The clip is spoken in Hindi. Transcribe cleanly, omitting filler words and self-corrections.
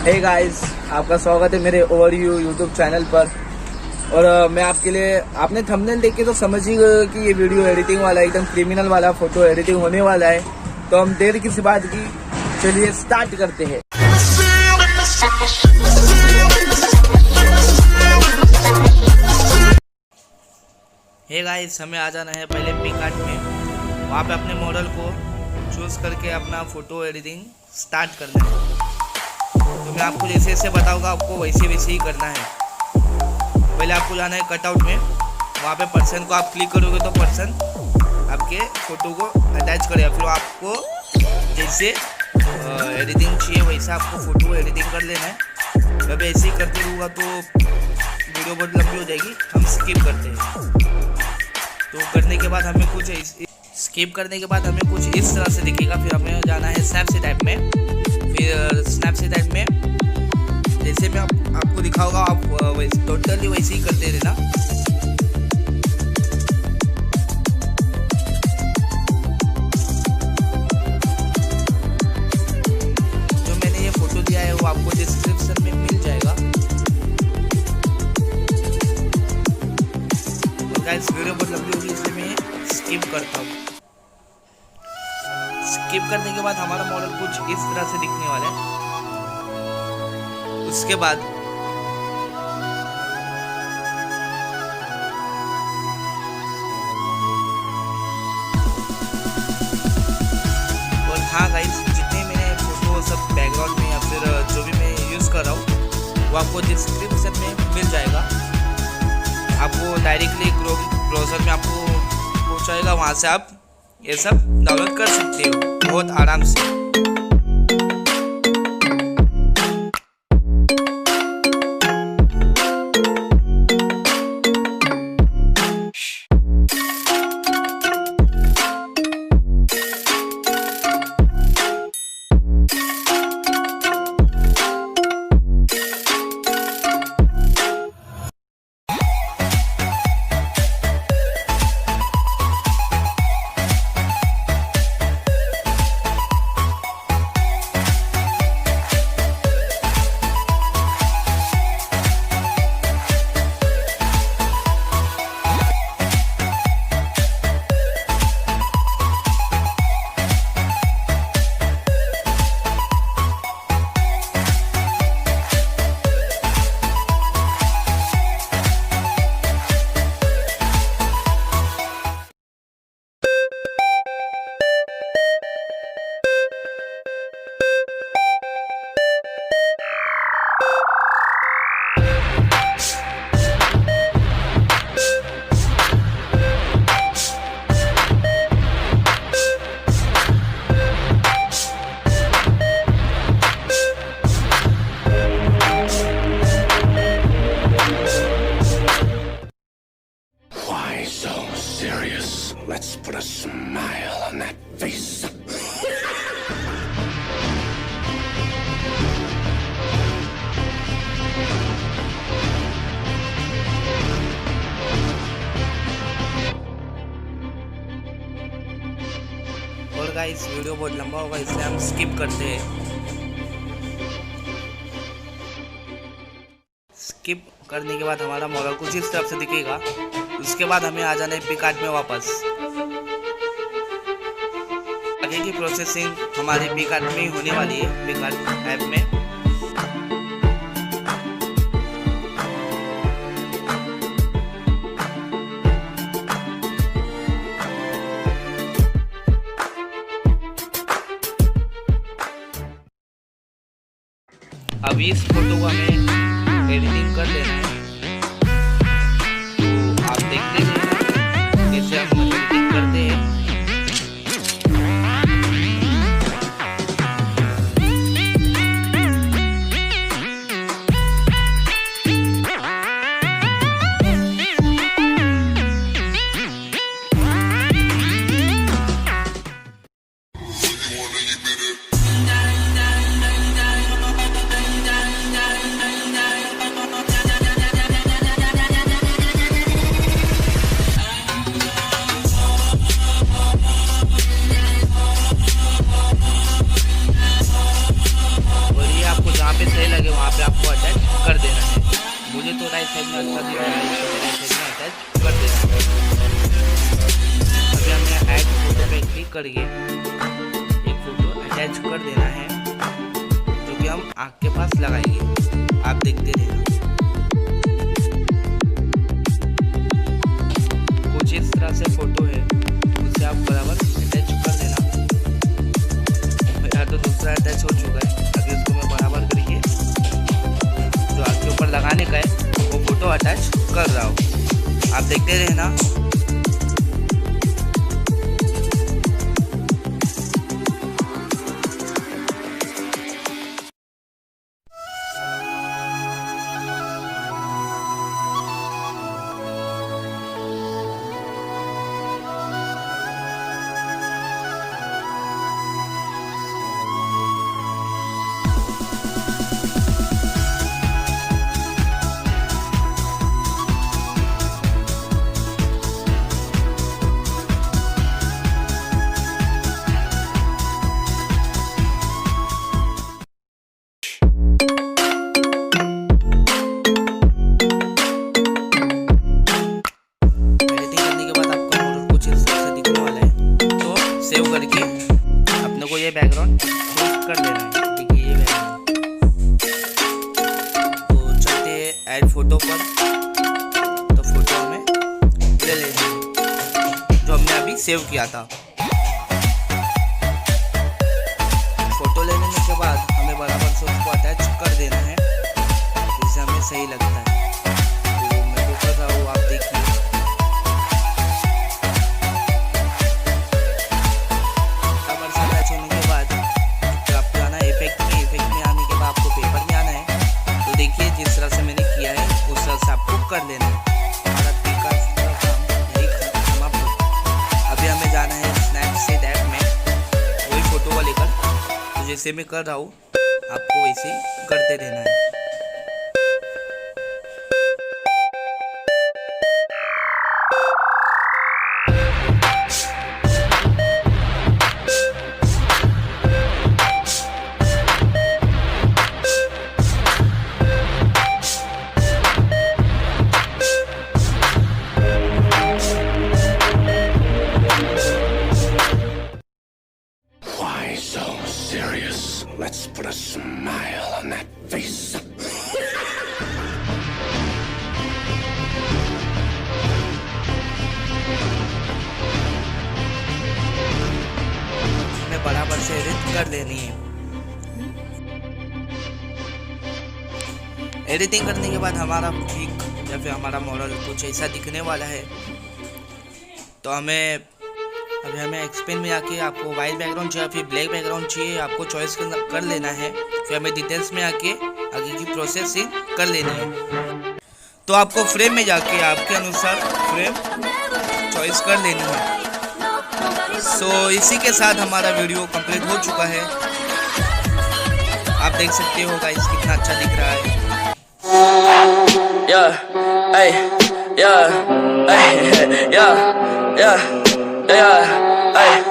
हे गाइस, आपका स्वागत है मेरे ओवरव्यू यूट्यूब चैनल पर। और मैं आपके लिए, आपने थंबनेल देख के तो समझ ही गए कि ये वीडियो एडिटिंग वाला, एकदम क्रिमिनल वाला फोटो एडिटिंग होने वाला है। तो हम देर किसी बात की, चलिए स्टार्ट करते हैं। हे गाइस, हमें आ जाना है पहले पिकार्ट में। वहाँ पे अपने मॉडल को चूज करके अपना फोटो एडिटिंग स्टार्ट करना है। तो मैं आपको जैसे जैसे बताऊंगा, आपको वैसे वैसे ही करना है। पहले आपको जाना है कटआउट में। वहाँ पे पर्सन को आप क्लिक करोगे तो पर्सन आपके फ़ोटो को अटैच करेगा। फिर आपको जैसे एडिटिंग चाहिए वैसा आपको फ़ोटो एडिटिंग कर लेना है। जब ऐसे ही करते रहूँगा तो वीडियो बहुत लंबी हो जाएगी, हम स्किप करते हैं। तो करने के बाद हमें कुछ स्किप करने के बाद हमें कुछ इस तरह से दिखेगा। फिर हमें जाना है स्नैपसीड ऐप में। फिर स्नैपसीड ऐप में जैसे मैं आपको दिखाऊंगा, आप वैसे टोटली वैसे ही करते रहना। जो मैंने ये फोटो दिया है वो आपको डिस्क्रिप्शन में मिल जाएगा। तो गाइस, वीडियो बहुत लंबी होगी इसलिए मैं स्किप करता हूँ। स्किप करने के बाद हमारा मॉडल कुछ इस तरह से दिखने वाला है। उसके बाद और हाँ गाइस, जितने मैंने फोटो सब बैकग्राउंड में या फिर जो भी मैं यूज़ कर रहा हूँ वो आपको डिस्क्रिप्शन में मिल जाएगा। आपको डायरेक्टली क्रोम ब्राउज़र में आपको पहुँचाएगा। वहाँ से आप ये सब डाउनलोड कर सकते हो बहुत आराम से। Let's put a smile on that face. और गाइस, वीडियो बहुत लंबा होगा इसलिए हम स्किप करते हैं। स्किप करने के बाद हमारा मॉडल कुछ इस तरफ से दिखेगा। उसके बाद हमें आ जाना है पिकार्ट में वापस। आगे की प्रोसेसिंग हमारे पिकार्ट में ही होने वाली है, पिकार्ट ऐप में। अब इस फोटो को हमें एडिटिंग कर लेना है। तो आप देखते हैं जैसे हम एडिटिंग करते हैं। पे सही लगे वहाँ पे आपको अटैच कर देना है। मुझे तो राइट साइड में अच्छा दिख रहा है, इसको राइट साइड में अटैच कर देना है। अभी हमें ऐड फोटो पे क्लिक करके एक फोटो अटैच कर देना है जो कि हम आँख के पास लगाएंगे। आप देखते रहना। कुछ इस तरह से फोटो है, उसे आप बराबर अटैच कर देना। मेरा तो दूसरा अटैच हो चुका है, अभी उसको मैं बराबर करके जो आँख के ऊपर लगाने का है वो फोटो अटैच कर रहा हूँ। आप देखते रहना। सेव करके अपने को ये बैकग्राउंड चूज कर देना है। देखिए ये बैकग्राउंड। तो चलते ऐड फोटो पर, तो फोटो हमें ले लेना है जो हमने अभी सेव किया था। फोटो ले लेने के बाद हमें बराबर से उसको अटैच कर देना है जिससे हमें सही लगता है। तो मैं तो कर रहा हूँ, आप देखिए। जिस तरह से मैंने किया है उस तरह से आपको कर लेना है। हमारा पिकार्स का काम यही समाप्त हो। अभी हमें जाना है स्नैपसीड ऐप में वही फोटो को लेकर। तो जैसे मैं कर रहा हूँ आपको वैसे ही करते रहना है। Let's put a smile on that face. हमें बराबर से एडिट कर लेनी है। एडिटिंग करने के बाद हमारा पिक या फिर हमारा मॉडल कुछ ऐसा दिखने वाला है। तो अभी हमें एक्सपेंड में आके आपको वाइट बैकग्राउंड चाहिए फिर ब्लैक बैकग्राउंड चाहिए, आपको चॉइस कर लेना है। फिर हमें डिटेल्स में आके आगे की प्रोसेसिंग कर लेनी है। तो आपको फ्रेम में जाके आपके अनुसार फ्रेम चॉइस कर लेनी है। सो इसी के साथ हमारा वीडियो कंप्लीट हो चुका है। आप देख सकते हो गाइस कितना अच्छा दिख रहा है। Yeah, hey, yeah, hey, yeah, yeah, yeah, hey.